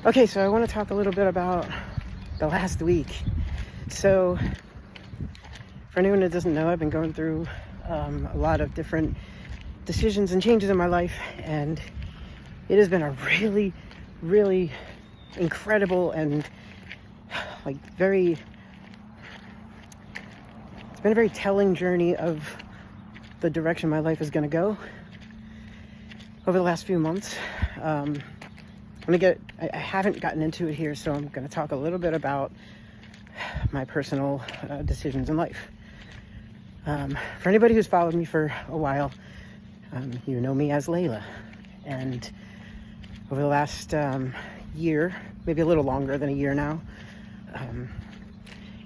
Okay, so I want to talk a little bit about the last week. So, for anyone that doesn't know, I've been going through a lot of different decisions and changes in my life, and it has been a really, really incredible and it's been a very telling journey of the direction my life is going to go over the last few months. I haven't gotten into it here, so I'm going to talk a little bit about my personal decisions in life. For anybody who's followed me for a while, you know me as Layla. And over the last year, maybe a little longer than a year now,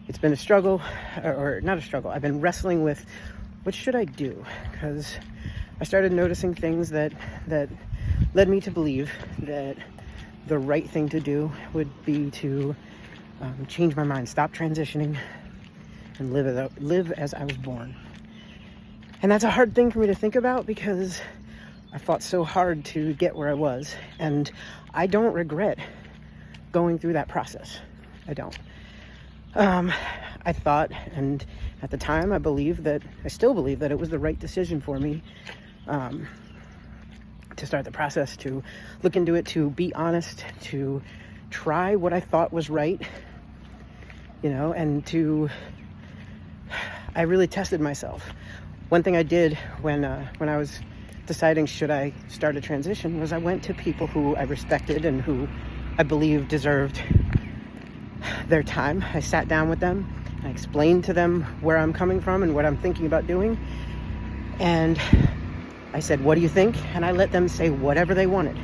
it's been a struggle, or not a struggle. I've been wrestling with what should I do? Because I started noticing things that led me to believe that the right thing to do would be to change my mind, stop transitioning, and live as I was born. And that's a hard thing for me to think about because I fought so hard to get where I was, and I don't regret going through that process. I don't. I thought, and at the time I still believe that it was the right decision for me to start the process, to look into it, to be honest, to try what I thought was right, and I really tested myself. One thing I did when I was deciding should I start a transition was I went to people who I respected and who I believed deserved their time. I sat down with them, I explained to them where I'm coming from and what I'm thinking about doing, and I said, what do you think? And I let them say whatever they wanted.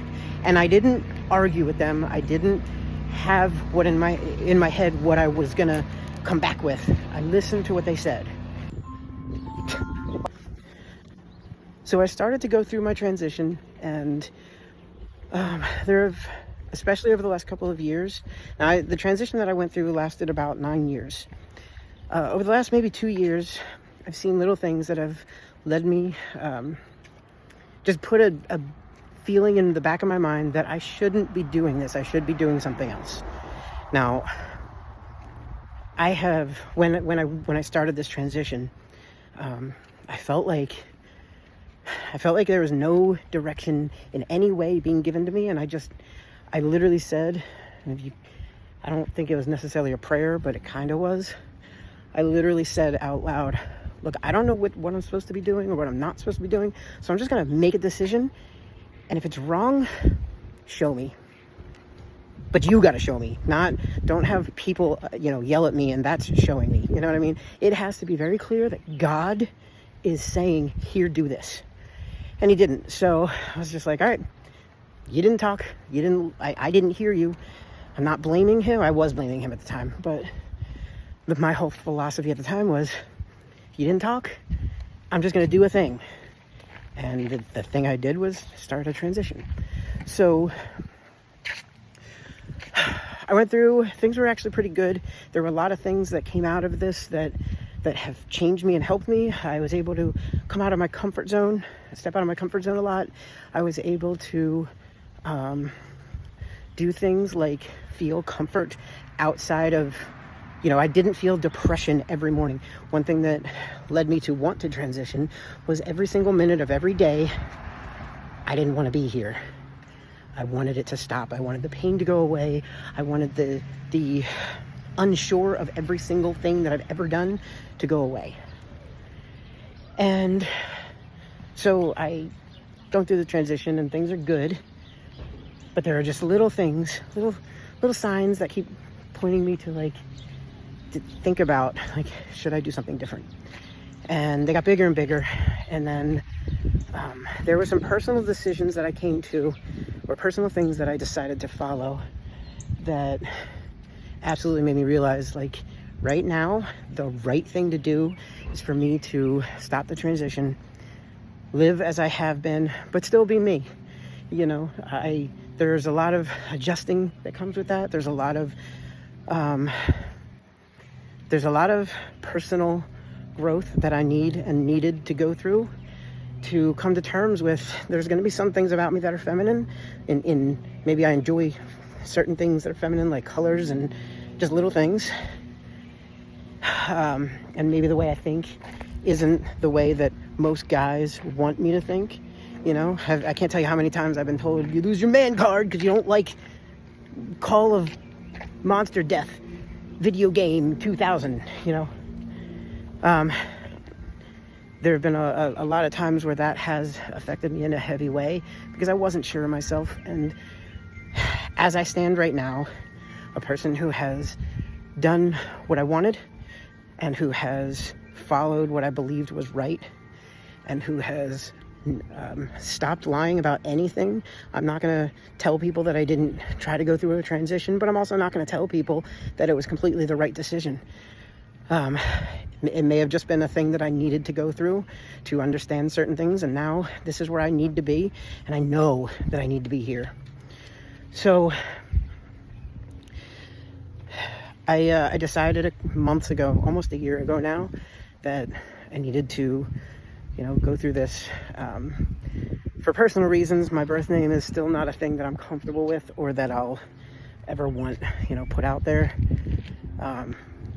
And I didn't argue with them. I didn't have what in my head what I was gonna come back with. I listened to what they said. So I started to go through my transition, and especially over the last couple of years. Now, the transition that I went through lasted about 9 years. Over the last maybe 2 years, I've seen little things that have led me, just put a feeling in the back of my mind that I shouldn't be doing this. I should be doing something else. Now, I have, when I started this transition, I felt like there was no direction in any way being given to me, and I literally said, I don't think it was necessarily a prayer, but it kind of was. I literally said out loud, look, I don't know what I'm supposed to be doing or what I'm not supposed to be doing, so I'm just going to make a decision, and if it's wrong, show me. But you got to show me, don't have people, yell at me and that's showing me, you know what I mean? It has to be very clear that God is saying, here, do this. And he didn't, so I was just like, all right, you didn't talk, I didn't hear you. I'm not blaming him. I was blaming him at the time, but my whole philosophy at the time was, you didn't talk, I'm just going to do a thing. And the thing I did was start a transition. So I went through, things were actually pretty good. There were a lot of things that came out of this that have changed me and helped me. I was able to come out of my comfort zone, step out of my comfort zone a lot. I was able to do things like feel comfort outside of, I didn't feel depression every morning. One thing that led me to want to transition was every single minute of every day, I didn't want to be here. I wanted it to stop. I wanted the pain to go away. I wanted the unsure of every single thing that I've ever done to go away. And so I go through the transition and things are good, but there are just little things, little signs that keep pointing me to think about, should I do something different? And they got bigger and bigger. And then there were some personal decisions that I came to, or personal things that I decided to follow that absolutely made me realize, right now, the right thing to do is for me to stop the transition, live as I have been, but still be me. There's a lot of adjusting that comes with that. There's a lot of personal growth that I needed to go through to come to terms with. There's going to be some things about me that are feminine, and maybe I enjoy certain things that are feminine, like colors and just little things. And maybe the way I think isn't the way that most guys want me to think. You know, I can't tell you how many times I've been told, you lose your man card because you don't like Call of Monster Death video game 2000, you know. There have been a lot of times where that has affected me in a heavy way because I wasn't sure of myself. And as I stand right now, a person who has done what I wanted and who has followed what I believed was right and who has stopped lying about anything. I'm not going to tell people that I didn't try to go through a transition, but I'm also not going to tell people that it was completely the right decision. It may have just been a thing that I needed to go through to understand certain things, and now this is where I need to be, and I know that I need to be here. So I decided months ago, almost a year ago now, that I needed to, you know, go through this. For personal reasons, my birth name is still not a thing that I'm comfortable with or that I'll ever want, you know, put out there.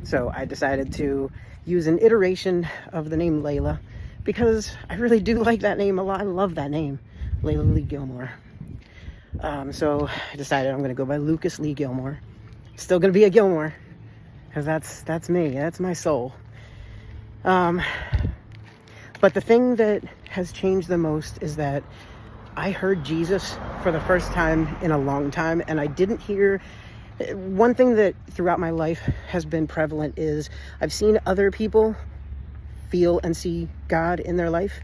So I decided to use an iteration of the name Layla because I really do like that name a lot. I love that name, Layla Lee Gilmore. So I decided I'm going to go by Lucas Lee Gilmore. Still going to be a Gilmore because that's me. That's my soul. But the thing that has changed the most is that I heard Jesus for the first time in a long time, and I didn't hear. One thing that throughout my life has been prevalent is I've seen other people feel and see God in their life,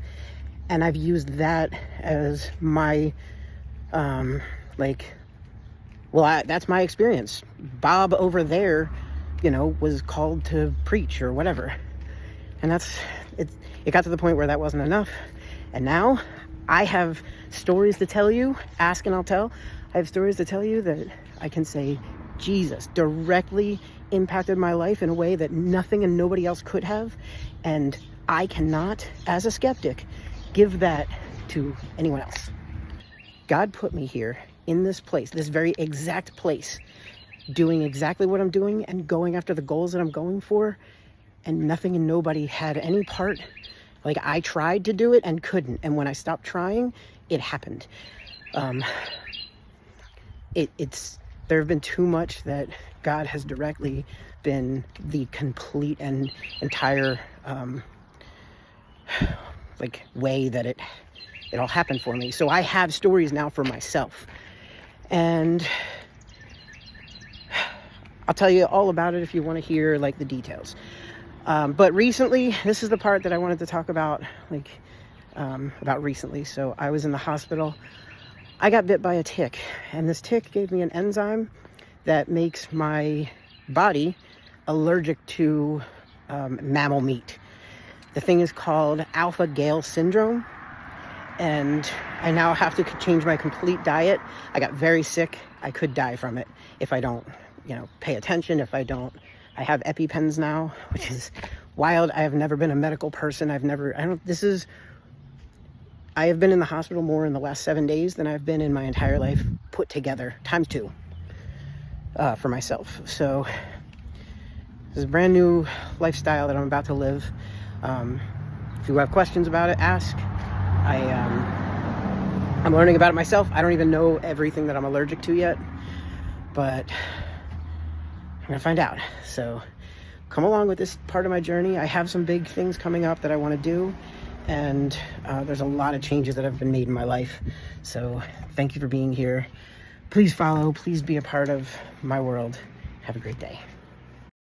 and I've used that as my, that's my experience. Bob over there, you know, was called to preach or whatever. And it got to the point where that wasn't enough. And now I have stories to tell you. Ask and I'll tell. I have stories to tell you that I can say Jesus directly impacted my life in a way that nothing and nobody else could have. And I cannot, as a skeptic, give that to anyone else. God put me here in this place, this very exact place, doing exactly what I'm doing and going after the goals that I'm going for. And nothing and nobody had any part. Like, I tried to do it and couldn't. And when I stopped trying, it happened. There have been too much that God has directly been the complete and entire way that it all happened for me. So I have stories now for myself. And I'll tell you all about it if you want to hear like the details. But recently, this is the part that I wanted to talk about, about recently. So I was in the hospital. I got bit by a tick, and this tick gave me an enzyme that makes my body allergic to mammal meat. The thing is called alpha-Gal syndrome, and I now have to change my complete diet. I got very sick. I could die from it if I don't, pay attention, if I don't. I have EpiPens now, which is wild. I have never been a medical person. I have been in the hospital more in the last 7 days than I've been in my entire life put together, times 2, for myself. So this is a brand new lifestyle that I'm about to live. If you have questions about it, ask. I'm learning about it myself. I don't even know everything that I'm allergic to yet, but I'm gonna find out. So come along with this part of my journey. I have some big things coming up that I want to do, and there's a lot of changes that have been made in my life. So thank you for being here. Please follow, please be a part of my world. Have a great day.